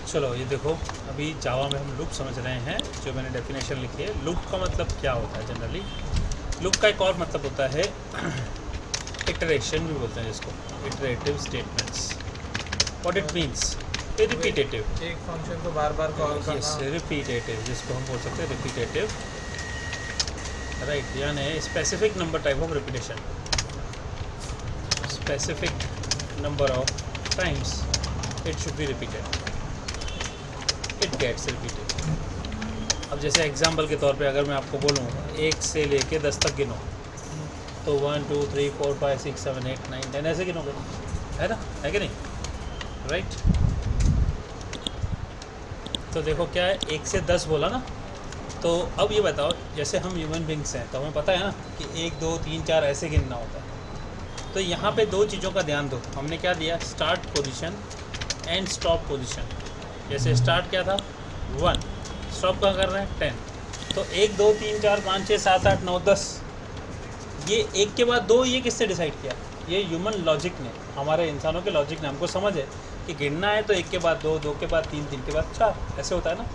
चलो ये देखो, अभी जावा में हम लूप समझ रहे हैं। जो मैंने डेफिनेशन लिखी है, लूप का मतलब क्या होता है जनरली। लूप का एक और मतलब होता है इटरेशन भी बोलते हैं जिसको, iterative statements. What it means, repetitive. एक फंक्शन को बार बार कॉल यस, करना। रिपीटेटिव, जिसको हम बोल सकते हैं रिपीटेटिव, राइट। यानी specific number type of repetition, specific number of times it should be repeated, it gets repeated. अब जैसे एग्जांपल के तौर पे अगर मैं आपको बोलूँ 1 से लेके 10 तक गिनो, तो 1 2 3 4 5 6 7 8 9 10 ऐसे गिनोगे, है ना, है कि नहीं, राइट। तो देखो क्या है, 1 से 10 बोला ना। तो अब ये बताओ, जैसे हम ह्यूमन बींग्स हैं तो हमें पता है ना कि 1 2 3 4 ऐसे गिनना होता है। तो यहाँ पे दो चीज़ों का ध्यान दो। हमने क्या दिया, start position and stop position. जैसे स्टार्ट क्या था 1, स्टॉप कहाँ कर रहे हैं 10। तो 1 2 3 4 5 6 7 8 9 10, ये एक के बाद दो, ये किससे डिसाइड किया, ये ह्यूमन लॉजिक ने, हमारे इंसानों के लॉजिक ने। हमको समझ है कि गिनना है तो 1 के बाद 2, 2 के बाद 3, 3 के बाद 4, ऐसे होता है ना।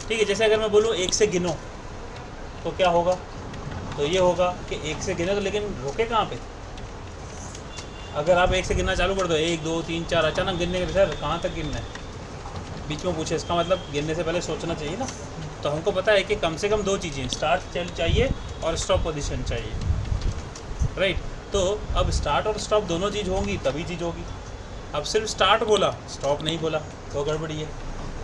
ठीक है, जैसे अगर मैं बोलूँ 1 से गिनो तो क्या होगा, तो ये होगा कि 1 से गिने, तो लेकिन रोके कहाँ पे। अगर आप 1 से गिनना चालू कर दो, 1 2 3 4, अचानक गिनने के सर कहाँ तक गिनना है, बीच में पूछे, इसका मतलब गिनने से पहले सोचना चाहिए ना। तो हमको पता है कि कम से कम दो चीज़ें, स्टार्ट चाहिए और स्टॉप पोजीशन चाहिए, राइट। तो अब स्टार्ट और स्टॉप दोनों चीज़ होंगी तभी चीज़ होगी। अब सिर्फ स्टार्ट बोला, स्टॉप नहीं बोला, तो गड़बड़ी है,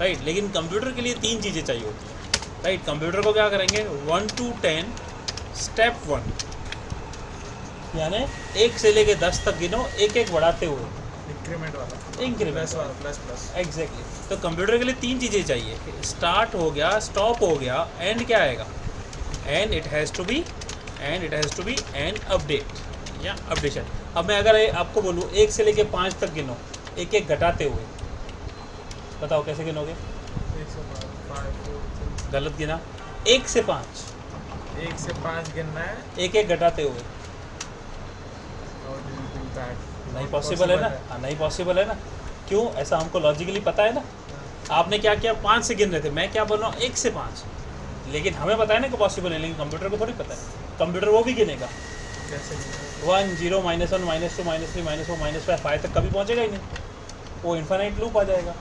राइट। लेकिन कंप्यूटर के लिए 3 चीज़ें चाहिए होती हैं, राइट। कंप्यूटर को क्या करेंगे, 1 to 10 स्टेप 1, यानी 1 से लेके 10 तक गिनो, एक एक बढ़ाते हुए, इंक्रीमेंट वाला, इंक्रीमेंट वाला, प्लस। एग्जैक्टली। तो कंप्यूटर के लिए 3 चीज़ें चाहिए, स्टार्ट हो गया, स्टॉप हो गया, एंड क्या आएगा, and it has to be end update या अपडेशन। अब मैं अगर आपको बोलूँ 1 से लेके 5 तक गिनो, एक एक घटाते हुए, बताओ कैसे गिनोगे। 1 से 5, गलत गिना, 1 से 5, 1 से 5 गिनना है। एक एक घटाते हुए, नहीं पॉसिबल है ना। हाँ, नहीं पॉसिबल है ना। क्यों, ऐसा हमको लॉजिकली पता है ना। आपने क्या किया, 5 से गिन रहे थे, मैं क्या बोल रहा हूँ 1 से 5, लेकिन हमें पता है ना कि पॉसिबल है, लेकिन कंप्यूटर को थोड़ी पता है। कंप्यूटर वो भी गिनेगा, कैसे 1 0 -1 -2 -3 -4 -5 5 तक कभी पहुँचेगा ही नहीं, वो इन्फिनाइट लूप आ जाएगा।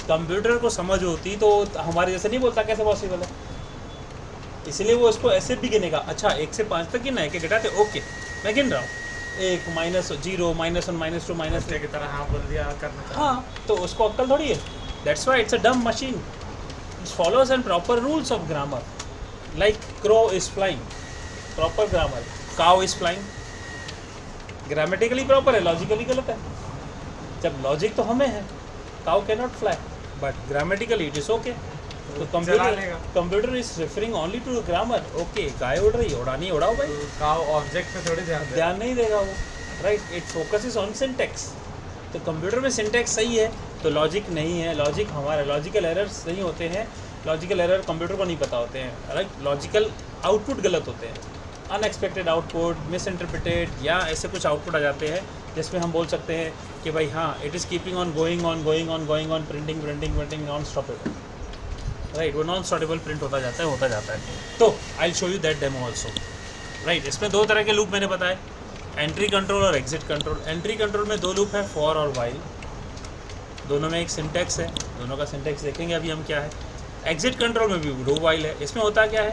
कंप्यूटर को समझ होती तो हमारे जैसे नहीं बोलता कैसे पॉसिबल है, इसलिए वो इसको ऐसे भी गिनेगा। अच्छा 1 से 5 तक गिनना है, कि घटाते, ओके मैं गिन रहा हूँ, 1 -0 -1 -2 -3 की तरह हाँ बोल दिया करना चाहिए। हाँ, तो उसको अक्ल थोड़ी है। That's why it's a dumb machine, it follows and proper rules of grammar, like crow is flying, proper grammar, cow is flying, grammatically proper है, लॉजिकली गलत है। जब लॉजिक तो हमें है, cow can not fly, but grammatically it is okay. तो computer is referring only to grammar. Okay, गाय उड़ रही है, उड़ानी उड़ाओ भाई, काउ ऑब्जेक्ट पे थोड़ी ध्यान नहीं देगा वो, right. It focus on syntax. तो कंप्यूटर में सिंटेक्स सही है तो लॉजिक नहीं है, लॉजिक हमारा, लॉजिकल एरर्स नहीं होते हैं, लॉजिकल एरर कंप्यूटर को नहीं पता होते हैं, राइट। लॉजिकल आउटपुट गलत होते हैं, अनएक्सपेक्टेड आउटपुट, मिस इंटरप्रिटेड, या ऐसे कुछ आउटपुट आ जाते हैं जिसमें हम बोल सकते हैं कि भाई हाँ, it is keeping on going on printing non stoppable, right. वो नॉन स्टॉपेबल प्रिंट होता जाता है। तो I will show you that demo also, right. इसमें 2 तरह के लूप मैंने बताए, एंट्री कंट्रोल और एग्जिट कंट्रोल। एंट्री कंट्रोल में 2 लूप है, फॉर और वाइल, दोनों में एक सिंटेक्स है, दोनों का सिंटेक्स देखेंगे अभी हम क्या है। एग्जिट कंट्रोल में भी डू वाइल है। इसमें होता क्या है,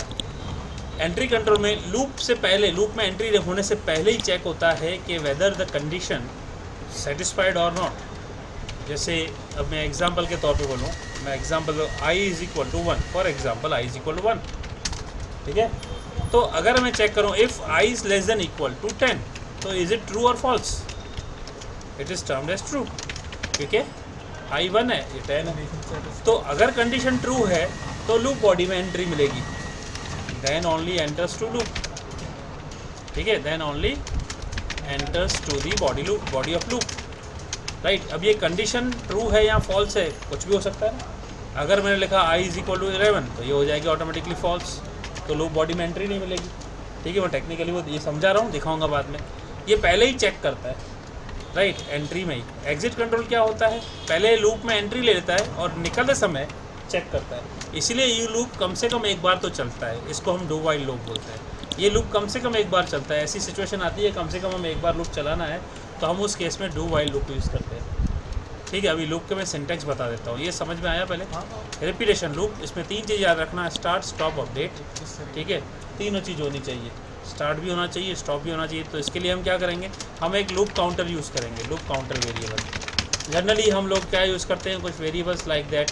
एंट्री कंट्रोल में लूप से पहले, लूप में एंट्री होने से पहले ही चेक होता है कि वेदर द कंडीशन सेटिस्फाइड और नॉट। जैसे अब मैं एग्जांपल के तौर पे बोलूँ, मैं example i is equal to 1, for example i is equal to 1, ठीक है। तो अगर मैं चेक करूँ if i is less than equal to 10, तो इज़ इट ट्रू और false, it is termed as true, ठीक है। i 1 है, ये 10 है। तो अगर कंडीशन ट्रू है तो लूप बॉडी में एंट्री मिलेगी, then only enters to loop, ठीक है, then only enters to the body of loop, right. अब ये कंडीशन ट्रू है या फॉल्स है, कुछ भी हो सकता है ना। अगर मैंने लिखा i इज इक्वल टू 11, तो ये हो जाएगी ऑटोमेटिकली फॉल्स, तो लूप बॉडी में एंट्री नहीं मिलेगी, ठीक है। मैं टेक्निकली वो ये समझा रहा हूँ, दिखाऊंगा बाद में। ये पहले ही चेक करता है राइट, एंट्री में ही। एग्जिट कंट्रोल क्या होता है, पहले लूप में एंट्री ले लेता है और निकलते समय चेक करता है। इसीलिए ये लूप कम से कम एक बार तो चलता है, इसको हम डू वाइल लूप बोलते हैं। ये लूप कम से कम एक बार चलता है। ऐसी सिचुएशन आती है कम से कम हमें एक बार लूप चलाना है, तो हम उस केस में डू वाइल लूप यूज़ करते हैं। ठीक है, अभी लूप के मैं सिंटेक्स बता देता हूँ, ये समझ में आया पहले। रिपीटेशन लूप, इसमें 3 चीज़ याद रखना है, स्टार्ट, स्टॉप, अपडेट। ठीक है, तीनों चीज़ होनी चाहिए, स्टार्ट भी होना चाहिए, स्टॉप भी होना चाहिए। तो इसके लिए हम क्या करेंगे, हम एक लूप काउंटर यूज़ करेंगे, लूप काउंटर वेरिएबल। जनरली हम लोग क्या यूज़ करते हैं, कुछ variables like that,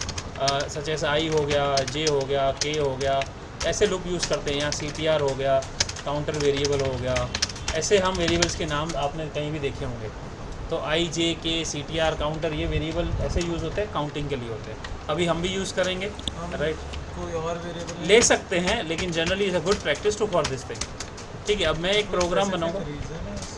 such S I हो गया, जे हो गया, के हो गया, ऐसे लूप यूज़ करते हैं। यहाँ CTR हो गया, काउंटर वेरिएबल हो गया, ऐसे हम वेरिएबल्स के नाम आपने कहीं भी देखे होंगे। तो आई, जे, के, CTR, काउंटर, ये वेरिएबल ऐसे यूज़ होते हैं, काउंटिंग के लिए होते हैं। अभी हम भी यूज़ करेंगे, राइट। कोई और वेरिएबल ले सकते हैं, लेकिन generally is a good practice to for this thing. ठीक है, अब मैं एक प्रोग्राम बनाऊंगा।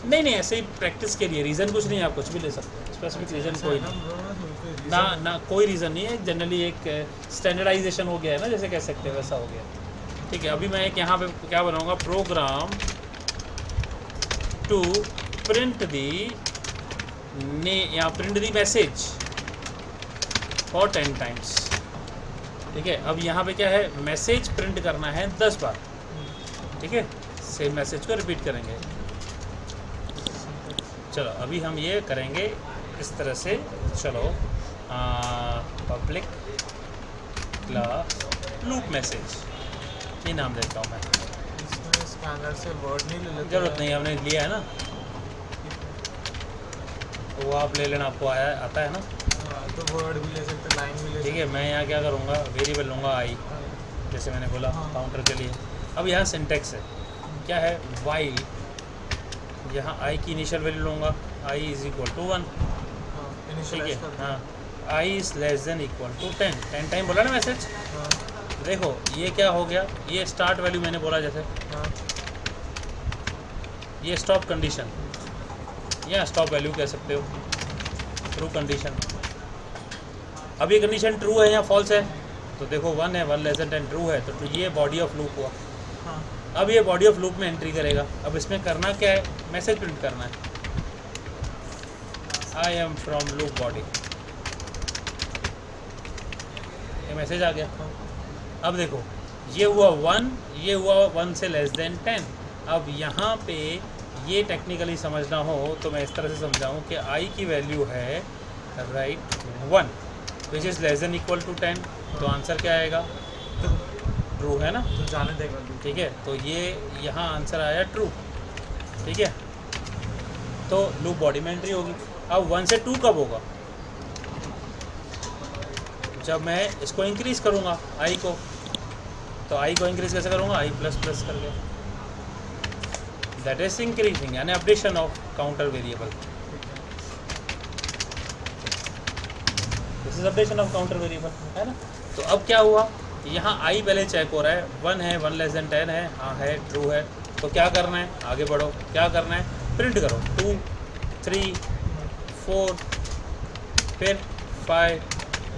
नहीं, ऐसे ही प्रैक्टिस के लिए, रीज़न कुछ नहीं है, आप कुछ भी ले सकते हैं, स्पेसिफिक रीज़न कोई नहीं ना, कोई रीज़न नहीं है। जनरली एक स्टैंडर्डाइजेशन हो गया है ना, जैसे कह सकते हैं, वैसा हो गया। ठीक है, अभी मैं एक यहाँ पे क्या बनाऊंगा, प्रोग्राम टू प्रिंट दी या print the message for 10 times. ठीक है, अब यहाँ पे क्या है, मैसेज प्रिंट करना है 10 बार। ठीक है, सेम मैसेज को रिपीट करेंगे। चलो अभी हम ये करेंगे इस तरह से। चलो पब्लिक क्लास लूप मैसेज, ये नाम देता हूँ मैं। इसमें स्कैनर से वर्ड नहीं ले लेते, जरूरत नहीं, हमने लिया है ना, तो वो आप ले लेना, आपको आता है ना। तो वर्ड भी ले सकते, लाइन भी ले ठीक है, मैं यहाँ क्या करूँगा, वेरिएबल लूँगा आई, जैसे मैंने बोला काउंटर के लिए। अब यहाँ सिंटेक्स है, क्या है, वाइल, यहाँ आई की इनिशियल वैल्यू लूँगा, आई इज इक्वल टू 1। ठीक है, हाँ, I is less than equal to 10 time बोला ना मैसेज। देखो ये क्या हो गया, ये स्टार्ट वैल्यू मैंने बोला जैसे, ये स्टॉप कंडीशन, या स्टॉप वैल्यू कह सकते हो, ट्रू कंडीशन। अब ये कंडीशन ट्रू है या फॉल्स है, तो देखो 1 है, 1 लेस देन 10 ट्रू है, तो ये बॉडी ऑफ लूप हुआ। अब ये बॉडी ऑफ लूप में एंट्री करेगा। अब इसमें करना क्या है, मैसेज प्रिंट करना है, I am from loop body, ये मैसेज आ गया। अब देखो ये हुआ 1, ये हुआ 1 से लेस देन 10। अब यहाँ पे ये टेक्निकली समझना हो तो मैं इस तरह से समझाऊँ कि आई की वैल्यू है right 1 which is less than equal to 10, तो आंसर क्या आएगा, ट्रू है ना, तो जाने देगा। ठीक है, तो ये यहाँ आंसर आया ट्रू। ठीक है, तो लूप बॉडी में एंट्री होगी। अब 1 से 2 कब होगा, जब मैं इसको इंक्रीज़ करूँगा आई को। तो आई को इंक्रीज़ कैसे करूँगा, आई प्लस प्लस करके, दैट इज इंक्रीजिंग, यानी updation of counter variable. This is updation of counter variable, है ना। तो अब क्या हुआ, यहाँ आई पहले चेक हो रहा है, 1 है, 1 लेस देन 10 है, हाँ है, ट्रू है। तो क्या करना है, आगे बढ़ो, क्या करना है, प्रिंट करो 2, 3, 4, फिर 5,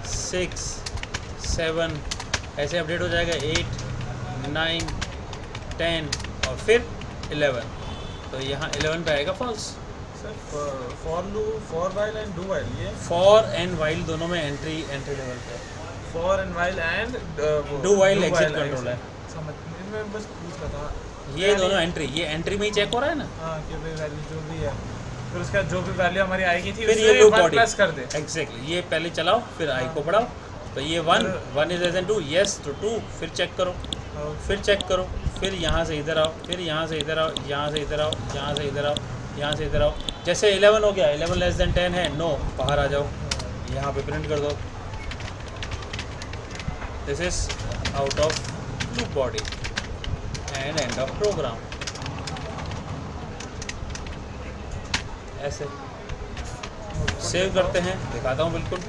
6, 7, ऐसे अपडेट हो जाएगा 8, 9, 10 और फिर 11। तो यहाँ 11 पे आएगा false. Sir for while and do while, ये फॉर एंड वाइल दोनों में एंट्री लेवल पे, for and while and do while exit control है। समझ मैं बस पूछ रहा था, ये दोनों एंट्री, ये एंट्री में ही चेक हो रहा है ना। हाँ, कि भाई वैल्यू जो भी है, फिर उसका जो भी वैल्यू हमारी आएगी थी फिर ये उससे लूप 1 बॉडी प्लस कर दे। एग्जैक्टली, ये पहले चलाओ, फिर आई को बढ़ाओ। तो ये 1 इज लेस देन 2, यस, तो 2, फिर चेक करो, फिर चेक करो, फिर यहाँ से इधर आओ, फिर यहाँ से इधर आओ, यहाँ से इधर आओ, यहाँ से इधर आओ, यहाँ से इधर आओ। जैसे 11 हो गया, 11 लेस देन 10 है, नो, बाहर आ जाओ, यहाँ पे प्रिंट कर दो, this is out of loop body and end of program. ऐसे सेव करते हैं, दिखाता हूँ बिल्कुल,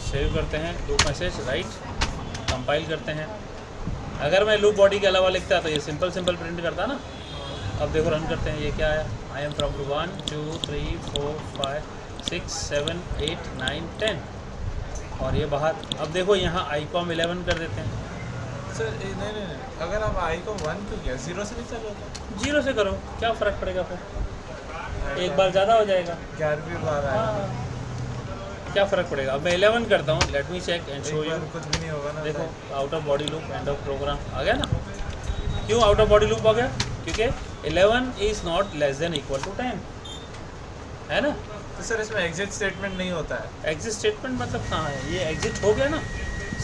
सेव करते हैं लूप मैसेज, राइट, कंपाइल करते हैं। अगर मैं लूप बॉडी के अलावा लिखता तो ये सिंपल प्रिंट करता ना। अब देखो रन करते हैं, ये क्या आया, आई एम फ्रॉम 1, 2, 3, 4, 5, 6, 7, 8, 9, 10 और ये बाहर। अब देखो यहाँ आई को हम 11 कर देते हैं। सर नहीं, अगर आप आई को 1 क्यों किया, 0 से नहीं चल रहा था? 0 से करो, क्या फ़र्क पड़ेगा फिर। एक बार ज़्यादा हो जाएगा। 11वीं बार आया। हाँ, क्या फ़र्क पड़ेगा। अब मैं 11 करता हूँ, let me check and show एक यू। बार कुछ भी नहीं होगा ना। देखो out of body loop, end of program आ गया ना। क्यों आउट ऑफ बॉडी लूप आ गया? क्योंकि 11 is not less than equal to 10, है ना। तो सर इसमें एग्जिट स्टेटमेंट नहीं होता है? एग्जिट स्टेटमेंट मतलब कहाँ है? ये एग्जिट हो गया ना,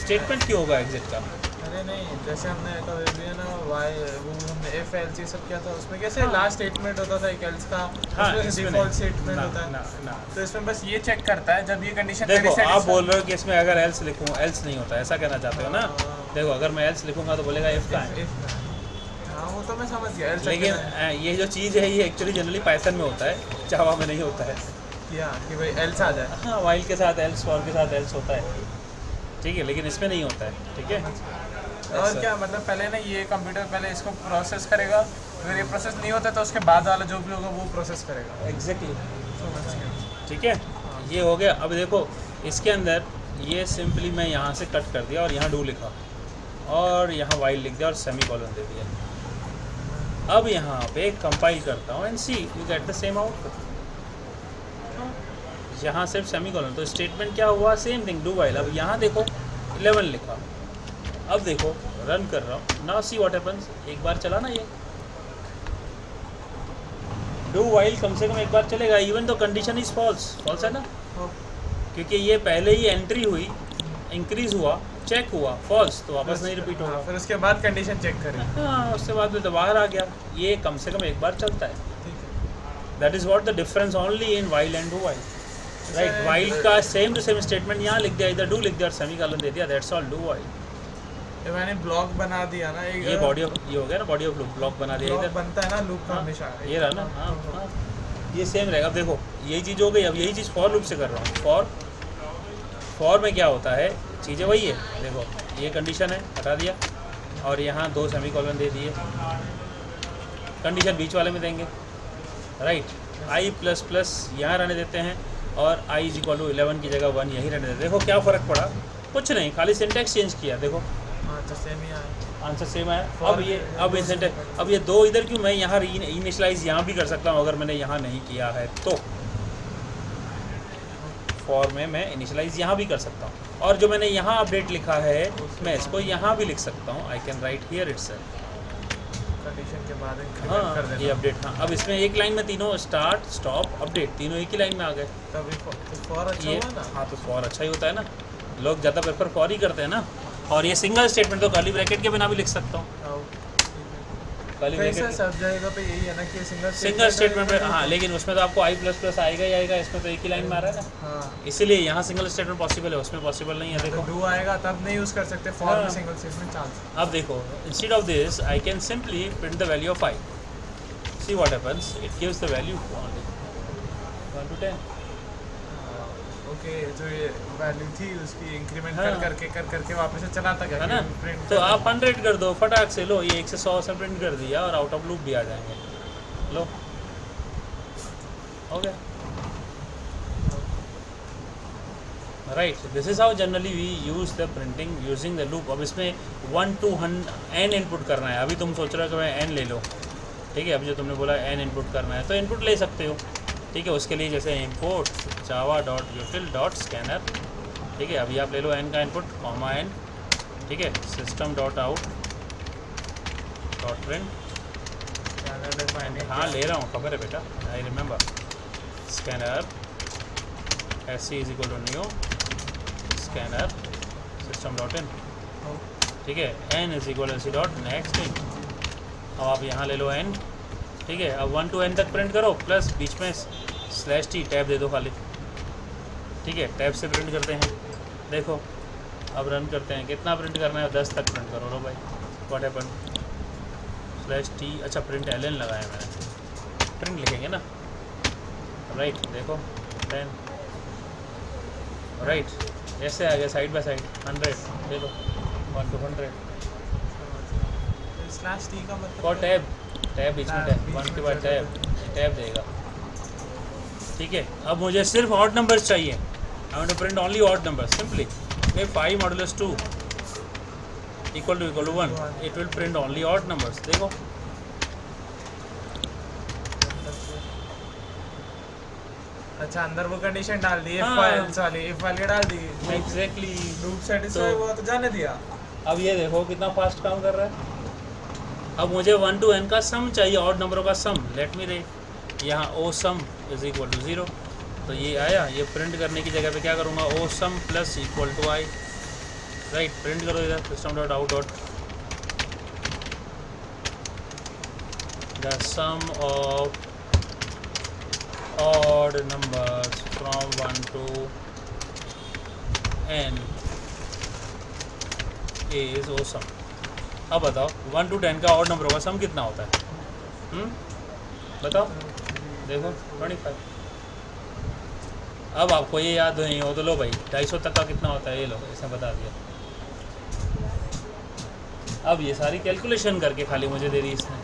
स्टेटमेंट क्यों होगा एग्जिट का? अरे नहीं, जैसे हमने कभी भी है ना वाई वो हमने इफ एल्स ये सब किया था, उसमें कैसे हाँ। लास्ट स्टेटमेंट होता था एक एल्स का, हाँ, उसमें इसमें डिफॉल्ट नहीं। स्टेटमेंट ना, होता है। ना, ना। तो इसमें बस ये चेक करता है जब ये कंडीशन देखो आप बोल रहे हो कि इसमें अगर एल्स लिखूँ एल्स नहीं होता, ऐसा कहना चाहते हो ना। हाँ। देखो अगर मैं एल्स लिखूंगा तो बोलेगा इफ का है। हाँ वो तो मैं समझ गया, else लेकिन रखना है। ये जो चीज़ है ये एक्चुअली जनरली पाइथन में होता है, जावा में नहीं होता है। कि भाई एल्स आ जाए। हाँ, वाइल के साथ एल्स, फॉर के साथ एल्स होता है, ठीक है, लेकिन इसमें नहीं होता है, ठीक है। और क्या मतलब पहले ना ये कंप्यूटर पहले इसको प्रोसेस करेगा, अगर ये प्रोसेस नहीं होता तो उसके बाद वाला जो भी होगा वो प्रोसेस करेगा। एग्जैक्टली, समझ गया। ठीक है। ये हो गया। अब देखो इसके अंदर ये सिंपली मैं यहाँ से कट कर दिया और यहाँ डू लिखा और यहाँ वाइल लिख दिया और सेमी कॉलन दे दिया। अब यहाँ पे कंपाइल करता हूँ and see you get the same output. यहाँ सिर्फ सेमी कॉलन, तो स्टेटमेंट क्या हुआ? Same thing, do while. अब यहाँ देखो 11 लिखा, अब देखो रन कर रहा हूँ, नाउ सी व्हाट हैपेंस। एक बार चला ना ये डू वाइल, कम से कम एक बार चलेगा, इवन तो कंडीशन इज फॉल्स। फॉल्स है ना, क्योंकि ये पहले ही एंट्री हुई, इंक्रीज हुआ, चेक हुआ, फॉल्स, तो वापस नहीं रिपीट होगा। फिर उसके बाद कंडीशन चेक करें। हाँ, उसके बाद में तो बाहर आ गया। ये कम से कम एक बार चलता है। ठीक है। That is what the difference only in while and do while, right. While का सेम टू सेम स्टेटमेंट यहाँ लिख दिया, इधर डू लिख दिया और सेमी कॉलन दे दिया, दैट्स ऑल। डू वाइल ये मैंने ब्लॉक बना दिया ना, एक ये बॉडी ऑफ, ये हो गया ना बॉडी ऑफ लूप, ब्लॉक बना दिया ब्लॉक इधर। बनता है ना लूप का हाँ, हमेशा। ये रहा ना। हाँ, हाँ, ये सेम रहेगा। अब देखो यही चीज़ हो गई। अब यही चीज़ फॉर लूप से कर रहा हूँ। फॉर में क्या होता है, चीज़ें वही है। देखो ये कंडीशन है, हटा दिया और यहाँ 2 सेमी कॉलन दे दिए, कंडीशन बीच वाले में देंगे, राइट। आई प्लस प्लस यहाँ रहने देते हैं और आई इज इक्वल टू 11 की जगह 1 यही रहने देते हैं। देखो क्या फ़र्क पड़ा? कुछ नहीं, खाली सिंटैक्स चेंज किया। देखो हाँ तो सेम ही आया, आंसर सेम आया। अब ये सिंटैक्स, अब ये 2 इधर क्यों? मैं यहाँ इनिशियलाइज यहाँ भी कर सकता हूँ अगर मैंने यहाँ नहीं किया है तो। फॉर में मैं इनिशियलाइज यहाँ भी कर सकता हूँ, और जो मैंने यहाँ अपडेट लिखा है मैं इसको यहाँ भी लिख सकता हूँ। I can write here itself. Condition के बाद इंक्रीमेंट कर हाँ, देना। ये अपडेट। हाँ, अब इसमें एक लाइन में तीनों स्टार्ट स्टॉप अपडेट तीनों एक ही लाइन में आ गए। तभी फॉर अच्छा ये हुआ ना। हाँ, तो फॉर अच्छा ही होता है ना, लोग ज़्यादा प्रेफर फॉर ही करते हैं ना। और ये सिंगल स्टेटमेंट तो कर्ली ब्रैकेट के बिना भी लिख सकता हूँ। कर्ली कैसा ब्रैकेट सब जगह पे यही है ना कि सिंगल स्टेटमेंट में, हाँ, लेकिन उसमें तो आपको आई प्लस प्लस आएगा ही आएगा, इसमें तो एक ही लाइन में आ रहा है ना। हाँ इसीलिए यहाँ सिंगल स्टेटमेंट पॉसिबल है, उसमें पॉसिबल नहीं है। तो देखो डू आएगा तब नहीं यूज़ कर सकते, फॉर में हाँ। Single statement chance. अब देखो, instead of this I can simply print the value of I. See what happens, it gives the value only 1 to 10। Okay, जो ये वैल्यू थी उसकी इंक्रीमेंट हाँ। कर करके वापस से चलाता गया है ना। प्रिंट। तो आप 100 कर दो फटाक से, लो ये 1 से 100 से प्रिंट कर दिया और आउट ऑफ लूप भी आ जाएंगे। लो हो गया, right. This is how generally we use the printing using the loop. अब इसमें 1 to n इनपुट करना है। अभी तुम सोच रहे हो कि मैं n ले लो, ठीक है। अभी जो तुमने बोला n इनपुट करना है तो इनपुट ले सकते हो, ठीक है। उसके लिए जैसे इम्पोर्ट java.util.scanner, ठीक है। अभी आप ले लो n का इनपुट, कॉमा n, ठीक है। system.out.print, हाँ ले रहा हूँ, खबर है बेटा, I remember. Scanner sc is equal to new scanner system.in, ठीक है। n is equal to dot next thing. अब आप यहाँ ले लो n, ठीक है। अब 1 to n तक प्रिंट करो, प्लस बीच में /t टैब दे दो खाली, ठीक है। टैब से प्रिंट करते हैं। देखो अब रन करते हैं, कितना प्रिंट करना है? 10 तक प्रिंट करो। लो भाई, व्हाट हैपन? /t, अच्छा प्रिंट ln लगाया मैंने, प्रिंट लिखेंगे ना, राइट। देखो 10, राइट, ऐसे आ गया साइड बाय साइड 100। ले लो 1 to 100 /t का मतलब और टैब बीच में टैब, 1 के बाद टैब देगा, ठीक है। अब मुझे सिर्फ ऑड नंबर्स चाहिए। I want to print only odd numbers simply. 5 modulus 2 equal to 1, it will print only odd numbers. देखो अच्छा अंदर वो कंडीशन डाल दी, हाँ। इफ वाली डाल दी, एग्जैक्टली। लूप सेटिस्फाई हुआ तो जाने दिया। अब ये देखो कितना फास्ट काम कर रहा है। अब मुझे 1 to n का सम चाहिए, ऑड नंबरों का सम। लेट मी रेट यहाँ ओ सम इज इक्वल टू 0, तो ये आया। ये प्रिंट करने की जगह पे क्या करूँगा, ओ sum plus equal to I, right. Print करो इधर system dot out dot the sum of odd numbers from 1 to n is awesome। अब बताओ 1 to 10 का ऑड नंबरों का सम कितना होता है? बताओ, देखो 25। अब आपको ये याद नहीं हो तो लो भाई 250 तक का कितना होता है, ये लो इसने बता दिया। अब ये सारी कैलकुलेशन करके खाली मुझे दे दी इसने।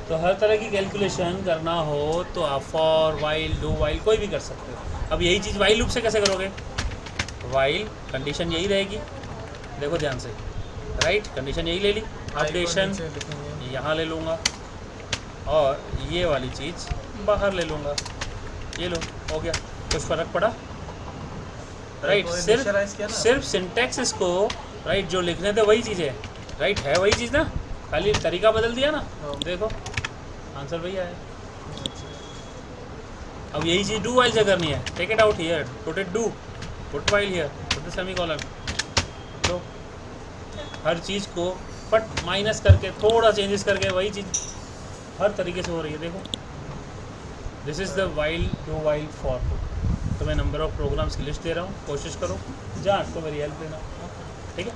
तो हर तरह की कैलकुलेशन करना हो तो आप फॉर, वाइल, डू वाइल कोई भी कर सकते हो। अब यही चीज़ वाइल लूप से कैसे करोगे? वाइल कंडीशन यही रहेगी, देखो ध्यान से, राइट। कंडीशन यही ले ली, अपडेशन यहाँ ले लूँगा और ये वाली चीज़ बाहर ले लूँगा, ये लो हो गया। कुछ फ़र्क पड़ा? राइट। सिर्फ सिंटैक्स इसको, राइट, जो लिखने थे वही चीज़ है, राइट, है वही चीज़ ना, खाली तरीका बदल दिया ना। देखो आंसर वही आया। अब यही चीज़ डू वाइल से करनी है। Take it out here, put it do, put while here, put the semicolon. तो हर चीज़ को फट माइनस करके थोड़ा चेंजेस करके वही चीज़ हर तरीके से हो रही है। देखो this is the while, do while, for. तो मैं नंबर ऑफ प्रोग्राम्स की लिस्ट दे रहा हूँ, कोशिश करो, जांच तो मेरी हेल्प लेना, ठीक है।